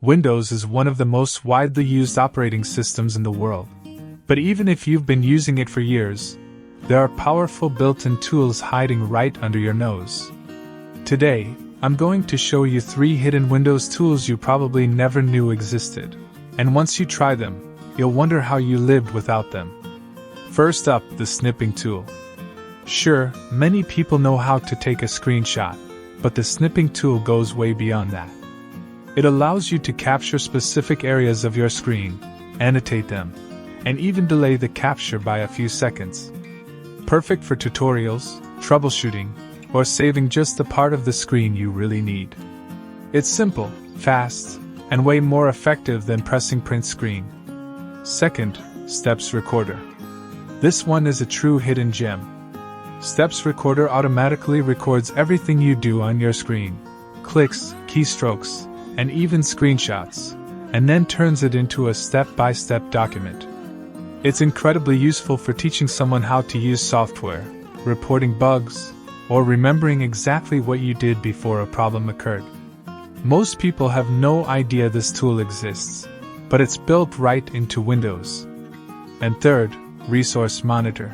Windows is one of the most widely used operating systems in the world. But even if you've been using it for years, there are powerful built-in tools hiding right under your nose. Today, I'm going to show you 3 hidden Windows tools you probably never knew existed. And once you try them, you'll wonder how you lived without them. First up, the Snipping Tool. Sure, many people know how to take a screenshot, but the Snipping Tool goes way beyond that. It allows you to capture specific areas of your screen, annotate them, and even delay the capture by a few seconds. Perfect for tutorials, troubleshooting, or saving just the part of the screen you really need. It's simple, fast, and way more effective than pressing print screen. Second, Steps Recorder. This one is a true hidden gem. Steps Recorder automatically records everything you do on your screen, clicks, keystrokes, and even screenshots, and then turns it into a step-by-step document. It's incredibly useful for teaching someone how to use software, reporting bugs, or remembering exactly what you did before a problem occurred. Most people have no idea this tool exists, but it's built right into Windows. And third, Resource Monitor.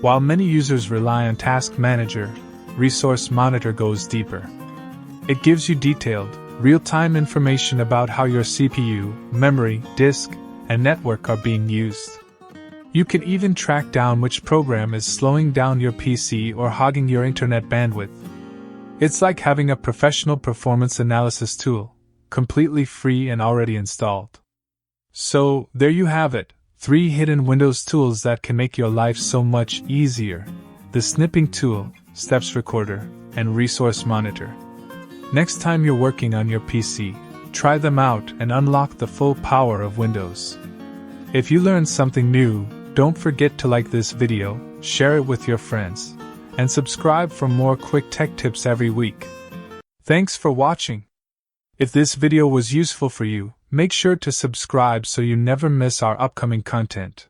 While many users rely on Task Manager, Resource Monitor goes deeper. It gives you detailed, real-time information about how your CPU, memory, disk, and network are being used. You can even track down which program is slowing down your PC or hogging your internet bandwidth. It's like having a professional performance analysis tool, completely free and already installed. So, there you have it, 3 hidden Windows tools that can make your life so much easier: the Snipping Tool, Steps Recorder, and Resource Monitor. Next time you're working on your PC, try them out and unlock the full power of Windows. If you learned something new, don't forget to like this video, share it with your friends, and subscribe for more quick tech tips every week. Thanks for watching. If this video was useful for you, make sure to subscribe so you never miss our upcoming content.